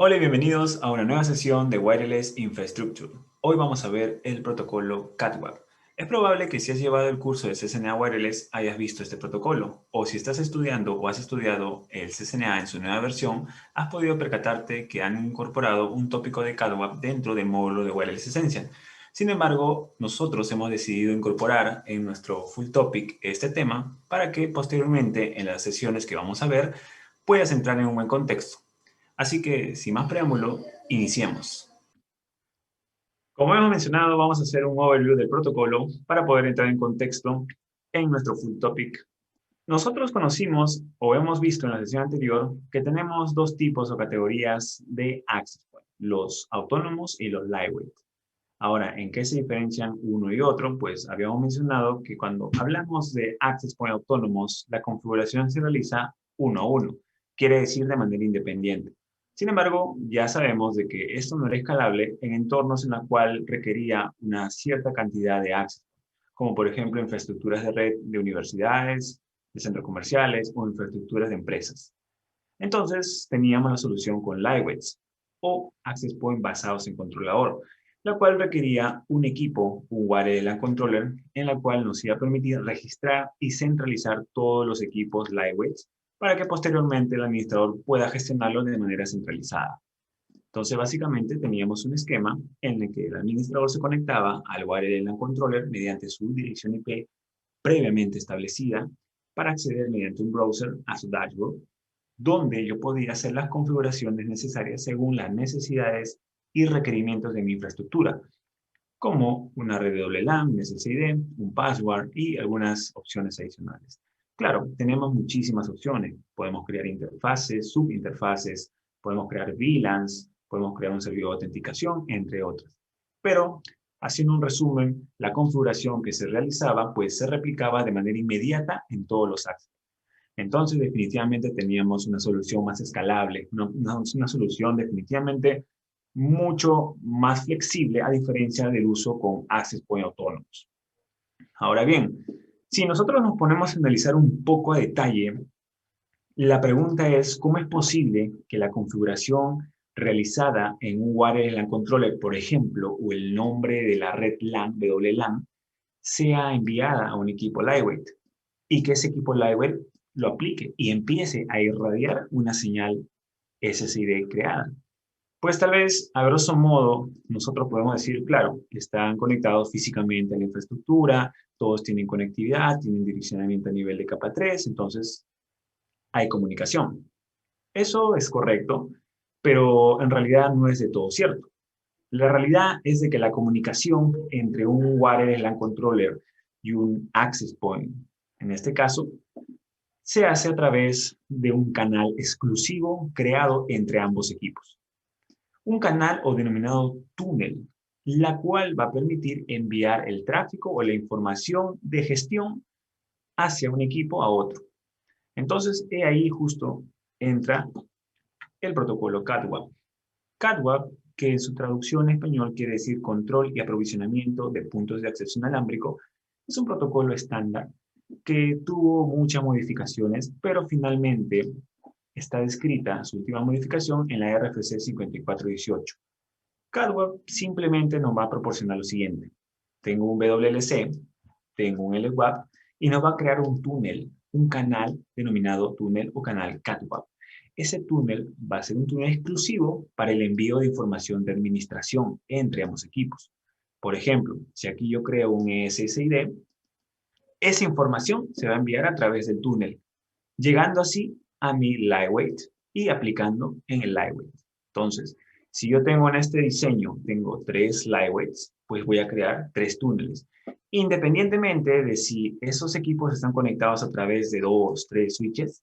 Hola y bienvenidos a una nueva sesión de Wireless Infrastructure. Hoy vamos a ver el protocolo CATWAP. Es probable que si has llevado el curso de CCNA Wireless hayas visto este protocolo, o si estás estudiando o has estudiado el CCNA en su nueva versión, has podido percatarte que han incorporado un tópico de CATWAP dentro del módulo de Wireless Essential. Sin embargo, nosotros hemos decidido incorporar en nuestro full topic este tema para que posteriormente en las sesiones que vamos a ver puedas entrar en un buen contexto. Así que, sin más preámbulo, iniciemos. Como hemos mencionado, vamos a hacer un overview del protocolo para poder entrar en contexto en nuestro full topic. Nosotros conocimos o hemos visto en la sesión anterior que tenemos dos tipos o categorías de access point, los autónomos y los lightweight. Ahora, ¿en qué se diferencian uno y otro? Pues habíamos mencionado que cuando hablamos de access point autónomos, la configuración se realiza uno a uno, quiere decir de manera independiente. Sin embargo, ya sabemos de que esto no era escalable en entornos en los cuales requería una cierta cantidad de access, como por ejemplo infraestructuras de red de universidades, de centros comerciales o infraestructuras de empresas. Entonces, teníamos la solución con lightweights o access point basados en controlador, la cual requería un equipo, un wireless LAN controller, en la cual nos iba a permitir registrar y centralizar todos los equipos lightweights para que posteriormente el administrador pueda gestionarlos de manera centralizada. Entonces, básicamente teníamos un esquema en el que el administrador se conectaba al wireless LAN controller mediante su dirección IP previamente establecida para acceder mediante un browser a su dashboard, donde yo podía hacer las configuraciones necesarias según las necesidades y requerimientos de mi infraestructura, como una red de doble LAN, un SSID, un password y algunas opciones adicionales. Claro, tenemos muchísimas opciones. Podemos crear interfaces, subinterfaces, podemos crear VLANs, podemos crear un servidor de autenticación, entre otras. Pero, haciendo un resumen, la configuración que se realizaba, pues se replicaba de manera inmediata en todos los access. Entonces, definitivamente teníamos una solución más escalable, una solución definitivamente mucho más flexible a diferencia del uso con access point autónomos. Ahora bien, si nosotros nos ponemos a analizar un poco a detalle, la pregunta es, ¿cómo es posible que la configuración realizada en un wireless LAN controller, por ejemplo, o el nombre de la red LAN, WLAN, sea enviada a un equipo lightweight y que ese equipo lightweight lo aplique y empiece a irradiar una señal SSID creada? Pues tal vez, a grosso modo, nosotros podemos decir, claro, están conectados físicamente a la infraestructura, todos tienen conectividad, tienen direccionamiento a nivel de capa 3, entonces hay comunicación. Eso es correcto, pero en realidad no es de todo cierto. La realidad es de que la comunicación entre un wireless LAN controller y un access point, en este caso, se hace a través de un canal exclusivo creado entre ambos equipos. Un canal o denominado túnel, la cual va a permitir enviar el tráfico o la información de gestión hacia un equipo a otro. Entonces, ahí justo entra el protocolo CATWAP. CATWAP, que en su traducción en español quiere decir control y aprovisionamiento de puntos de acceso inalámbrico, es un protocolo estándar que tuvo muchas modificaciones, pero finalmente está descrita su última modificación en la RFC 5418. CATWAP simplemente nos va a proporcionar lo siguiente. Tengo un WLC, tengo un LWAP y nos va a crear un túnel, un canal denominado túnel o canal CATWAP. Ese túnel va a ser un túnel exclusivo para el envío de información de administración entre ambos equipos. Por ejemplo, si aquí yo creo un SSID, esa información se va a enviar a través del túnel, llegando así a mi lightweight y aplicando en el lightweight. Entonces, si yo tengo en este diseño, tengo 3 lightweights, pues voy a crear 3 túneles. Independientemente de si esos equipos están conectados a través de 2, 3 switches,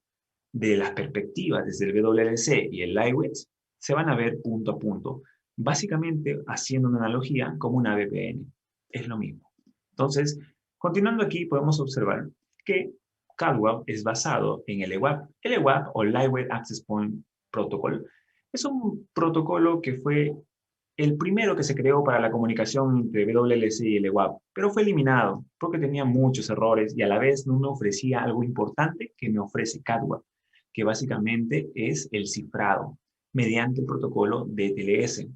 de las perspectivas desde el WLC y el lightweight, se van a ver punto a punto. Básicamente, haciendo una analogía como una VPN. Es lo mismo. Entonces, continuando aquí, podemos observar que CATWAP es basado en LWAP. LWAP o Lightweight Access Point Protocol es un protocolo que fue el primero que se creó para la comunicación entre WLC y LWAP, pero fue eliminado porque tenía muchos errores y a la vez no me ofrecía algo importante que me ofrece CATWAP, que básicamente es el cifrado. mediante el protocolo de TLS.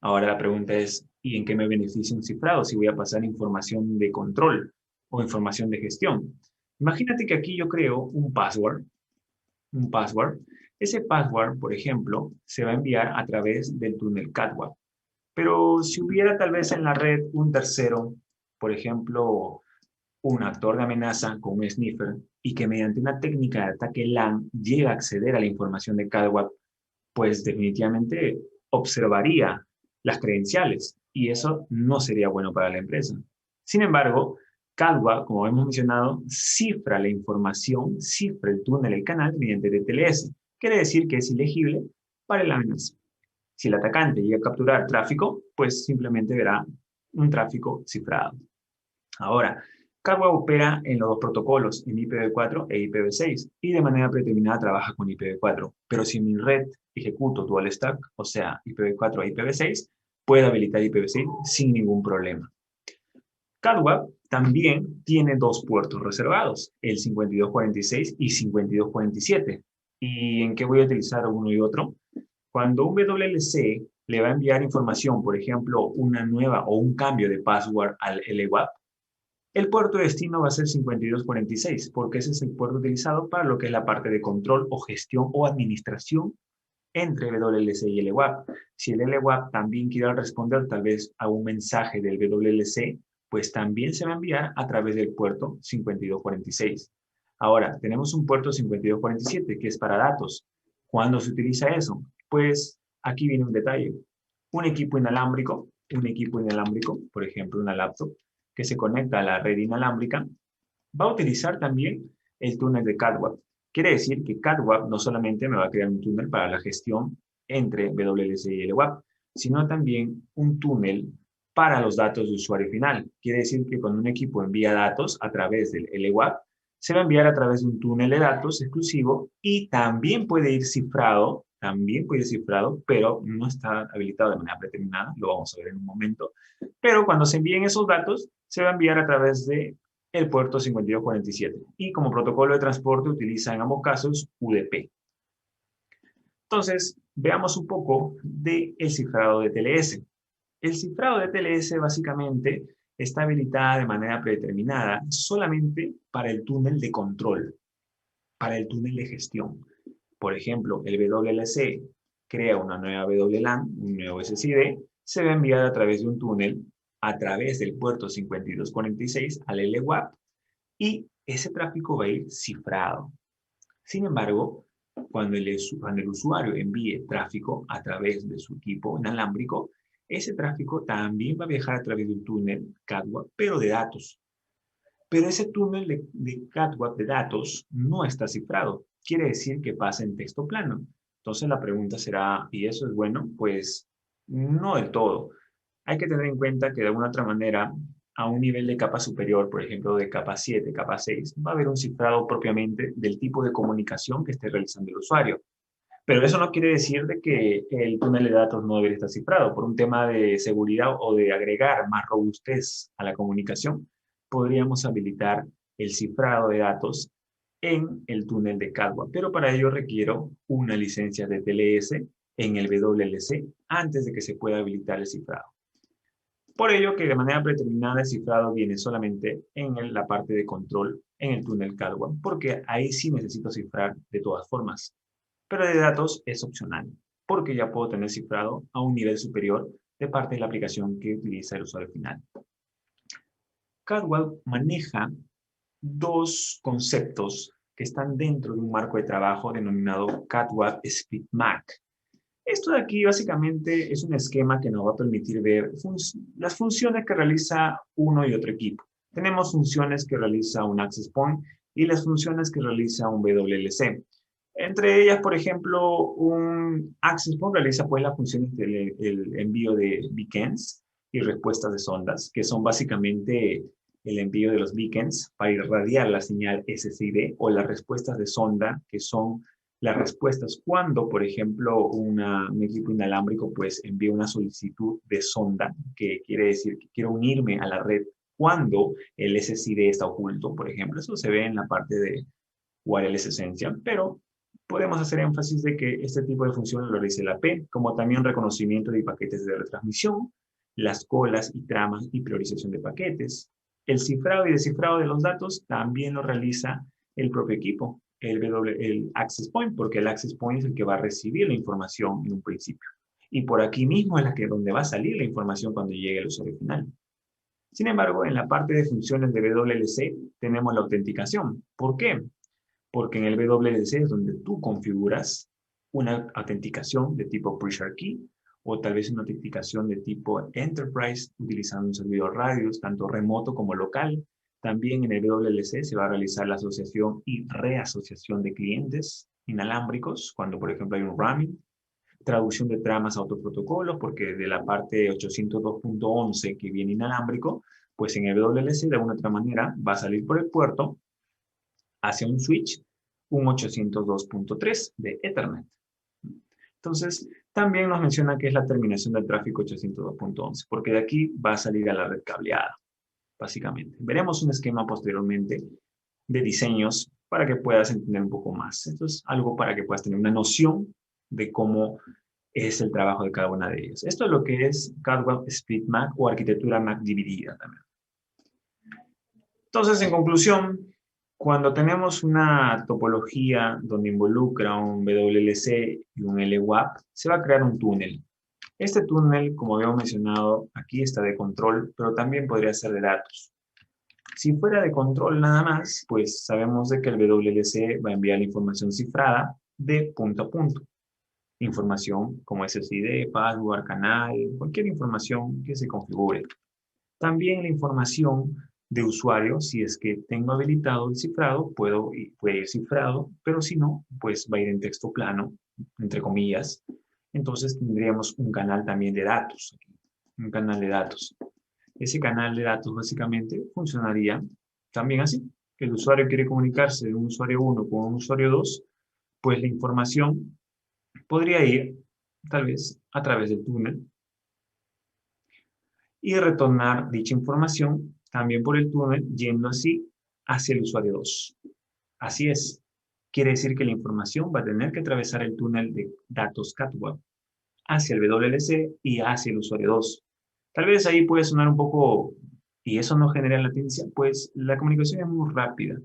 Ahora la pregunta es, ¿y en qué me beneficia un cifrado si voy a pasar información de control o información de gestión? Imagínate que aquí yo creo un password. Ese password, por ejemplo, se va a enviar a través del túnel CATWAP. Pero si hubiera tal vez en la red un tercero, por ejemplo, un actor de amenaza con un sniffer y que mediante una técnica de ataque LAN llega a acceder a la información de CATWAP, pues definitivamente observaría las credenciales y eso no sería bueno para la empresa. Sin embargo, CATWAP, como hemos mencionado, cifra la información, cifra el túnel, el canal mediante TLS. Quiere decir que es ilegible para el amenaza. Si el atacante llega a capturar tráfico, pues simplemente verá un tráfico cifrado. Ahora, CATWAP opera en los dos protocolos, en IPv4 e IPv6, y de manera predeterminada trabaja con IPv4. Pero si mi red ejecuto dual stack, o sea, IPv4 a IPv6, puede habilitar IPv6 sin ningún problema. CATWAP también tiene dos puertos reservados, el 5246 y 5247. ¿Y en qué voy a utilizar uno y otro? Cuando un WLC le va a enviar información, por ejemplo, una nueva o un cambio de password al LWAP, el puerto de destino va a ser 5246, porque ese es el puerto utilizado para lo que es la parte de control o gestión o administración entre WLC y LWAP. Si el LWAP también quiere responder tal vez a un mensaje del WLC, pues también se va a enviar a través del puerto 5246. Ahora, tenemos un puerto 5247 que es para datos. ¿Cuándo se utiliza eso? Pues aquí viene un detalle. Un equipo inalámbrico, por ejemplo, una laptop, que se conecta a la red inalámbrica, va a utilizar también el túnel de CATWAP. Quiere decir que CATWAP no solamente me va a crear un túnel para la gestión entre WLC y LWAP, sino también un túnel para los datos de usuario final. Quiere decir que cuando un equipo envía datos a través del LWAP, se va a enviar a través de un túnel de datos exclusivo y también puede ir cifrado, pero no está habilitado de manera predeterminada, lo vamos a ver en un momento. Pero cuando se envíen esos datos, se va a enviar a través de el puerto 5247. Y como protocolo de transporte utiliza en ambos casos UDP. Entonces, veamos un poco del cifrado de TLS. El cifrado de TLS básicamente está habilitada de manera predeterminada solamente para el túnel de control, para el túnel de gestión. Por ejemplo, el WLC crea una nueva WLAN, un nuevo SSID, se va a enviar a través de un túnel a través del puerto 5246 al LWAP y ese tráfico va a ir cifrado. Sin embargo, cuando el usuario envíe tráfico a través de su equipo inalámbrico, ese tráfico también va a viajar a través de un túnel CATWAP, pero de datos. Pero ese túnel de CATWAP de datos no está cifrado. Quiere decir que pasa en texto plano. Entonces la pregunta será, ¿y eso es bueno? Pues no del todo. Hay que tener en cuenta que de alguna otra manera, a un nivel de capa superior, por ejemplo, de capa 7, capa 6, va a haber un cifrado propiamente del tipo de comunicación que esté realizando el usuario. Pero eso no quiere decir de que el túnel de datos no debería estar cifrado. Por un tema de seguridad o de agregar más robustez a la comunicación, podríamos habilitar el cifrado de datos en el túnel de CATWAP. Pero para ello requiero una licencia de TLS en el WLC antes de que se pueda habilitar el cifrado. Por ello que de manera predeterminada el cifrado viene solamente en la parte de control en el túnel CATWAP, porque ahí sí necesito cifrar de todas formas. Pero de datos es opcional, porque ya puedo tener cifrado a un nivel superior de parte de la aplicación que utiliza el usuario final. CATWAP maneja dos conceptos que están dentro de un marco de trabajo denominado CATWAP SpeedMac. Esto de aquí básicamente es un esquema que nos va a permitir ver las funciones que realiza uno y otro equipo. Tenemos funciones que realiza un Access Point y las funciones que realiza un WLC. Entre ellas, por ejemplo, un Access Point realiza pues las funciones del envío de beacons y respuestas de sondas, que son básicamente el envío de los beacons para irradiar la señal SSID o las respuestas de sonda, que son las respuestas cuando, por ejemplo, un equipo inalámbrico pues envía una solicitud de sonda, que quiere decir que quiero unirme a la red cuando el SSID está oculto, por ejemplo. Eso se ve en la parte de Wireless Essential, pero podemos hacer énfasis de que este tipo de funciones lo realiza la AP, como también reconocimiento de paquetes de retransmisión, las colas y tramas y priorización de paquetes. El cifrado y descifrado de los datos también lo realiza el propio equipo, el access point, porque el access point es el que va a recibir la información en un principio. Y por aquí mismo es donde va a salir la información cuando llegue al usuario final. Sin embargo, en la parte de funciones de WLC tenemos la autenticación. ¿Por qué? Porque en el WLC es donde tú configuras una autenticación de tipo pre-share key o tal vez una autenticación de tipo enterprise utilizando un servidor radios, tanto remoto como local. También en el WLC se va a realizar la asociación y reasociación de clientes inalámbricos, cuando por ejemplo hay un roaming, traducción de tramas a otros protocolos, porque de la parte 802.11 que viene inalámbrico, pues en el WLC de alguna otra manera va a salir por el puerto hacia un switch, un 802.3 de Ethernet. Entonces, también nos menciona que es la terminación del tráfico 802.11, porque de aquí va a salir a la red cableada, básicamente. Veremos un esquema posteriormente de diseños para que puedas entender un poco más. Esto es algo para que puedas tener una noción de cómo es el trabajo de cada una de ellas. Esto es lo que es CADWAP Split MAC o arquitectura MAC dividida también. Entonces, en conclusión, cuando tenemos una topología donde involucra un WLC y un LWAP, se va a crear un túnel. Este túnel, como habíamos mencionado, aquí está de control, pero también podría ser de datos. Si fuera de control nada más, pues sabemos de que el WLC va a enviar la información cifrada de punto a punto. Información como SSID, password, canal, cualquier información que se configure. También la información de usuario, si es que tengo habilitado el cifrado, puede ir cifrado, pero si no, pues va a ir en texto plano, entre comillas. Entonces tendríamos un canal también de datos, un canal de datos. Ese canal de datos básicamente funcionaría también así, que el usuario quiere comunicarse de un usuario 1 con un usuario 2, pues la información podría ir tal vez a través del túnel y retornar dicha información también por el túnel, yendo así hacia el usuario 2. Así es. Quiere decir que la información va a tener que atravesar el túnel de datos CATWAP hacia el WLC y hacia el usuario 2. Tal vez ahí puede sonar un poco, y eso no genera latencia, pues la comunicación es muy rápida.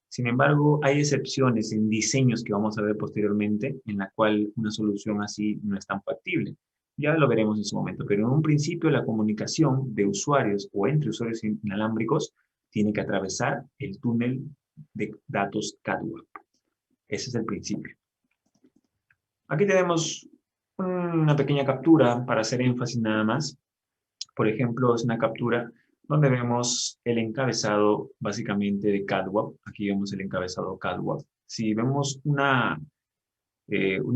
Sin embargo, hay excepciones en diseños que vamos a ver posteriormente en la cual una solución así no es tan factible. Ya lo veremos en su momento, pero en un principio la comunicación de usuarios o entre usuarios inalámbricos tiene que atravesar el túnel de datos CATWAP. Ese es el principio. Aquí tenemos una pequeña captura para hacer énfasis nada más. Por ejemplo, es una captura donde vemos el encabezado básicamente de CATWAP. Aquí vemos el encabezado CATWAP. Si vemos un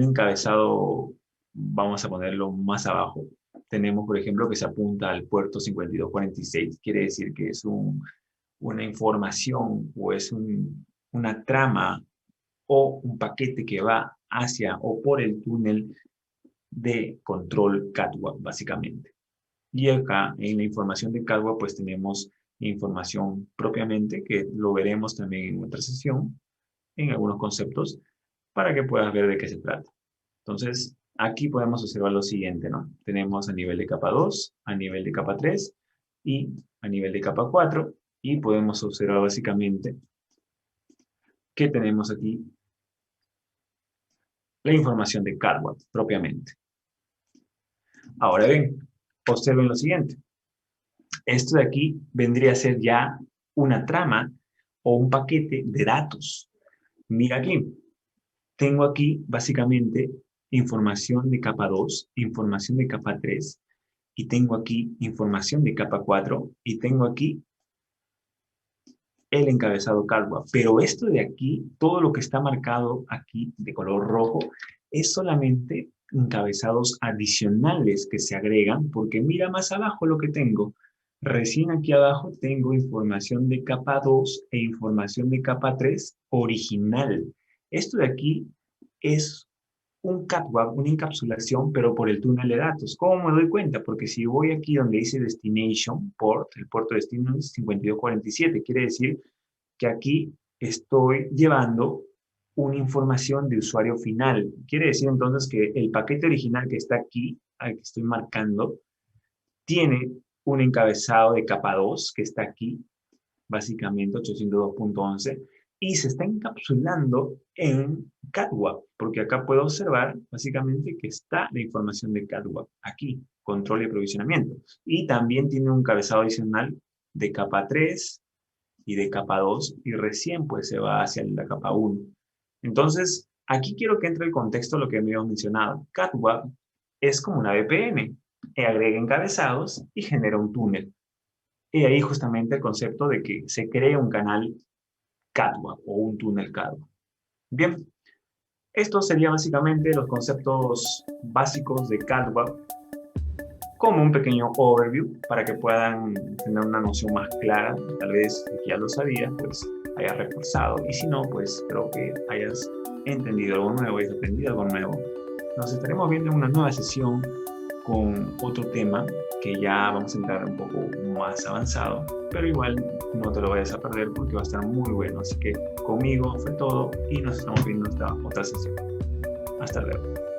encabezado, vamos a ponerlo más abajo. Tenemos, por ejemplo, que se apunta al puerto 5246. Quiere decir que es una información o es una trama o un paquete que va hacia o por el túnel de control CATWAP, básicamente. Y acá en la información de CATWAP pues tenemos información propiamente, que lo veremos también en otra sesión, en algunos conceptos, para que puedas ver de qué se trata. Entonces, aquí podemos observar lo siguiente, ¿no? Tenemos a nivel de capa 2, a nivel de capa 3 y a nivel de capa 4, y podemos observar básicamente que tenemos aquí la información de CATWAP propiamente. Ahora bien, observen lo siguiente. Esto de aquí vendría a ser ya una trama o un paquete de datos. Mira aquí, tengo aquí básicamente información de capa 2, información de capa 3, y tengo aquí información de capa 4, y tengo aquí el encabezado CATWAP. Pero esto de aquí, todo lo que está marcado aquí de color rojo, es solamente encabezados adicionales que se agregan, porque mira más abajo lo que tengo. Recién aquí abajo tengo información de capa 2 e información de capa 3 original. Esto de aquí es un CATWAP, una encapsulación, pero por el túnel de datos. ¿Cómo me doy cuenta? Porque si voy aquí donde dice Destination Port, el puerto de destino es 5247, quiere decir que aquí estoy llevando una información de usuario final. Quiere decir entonces que el paquete original que está aquí, al que estoy marcando, tiene un encabezado de capa 2 que está aquí, básicamente 802.11, y se está encapsulando en CatWap, porque acá puedo observar básicamente que está la información de CatWap aquí, control y aprovisionamiento. Y también tiene un encabezado adicional de capa 3 y de capa 2, y recién pues se va hacia la capa 1. Entonces, aquí quiero que entre el contexto de lo que habíamos mencionado. CatWap es como una VPN, agrega encabezados y genera un túnel. Y ahí justamente el concepto de que se cree un canal CatWap o un túnel CatWap. Bien, estos serían básicamente los conceptos básicos de CatWap, como un pequeño overview para que puedan tener una noción más clara. Tal vez que ya lo sabías, pues hayas reforzado, y si no, pues espero que hayas entendido algo nuevo, hayas aprendido algo nuevo. Nos estaremos viendo en una nueva sesión con otro tema que ya vamos a entrar un poco más avanzado, pero igual no te lo vayas a perder porque va a estar muy bueno. Así que conmigo fue todo y nos estamos viendo en esta otra sesión. Hasta luego.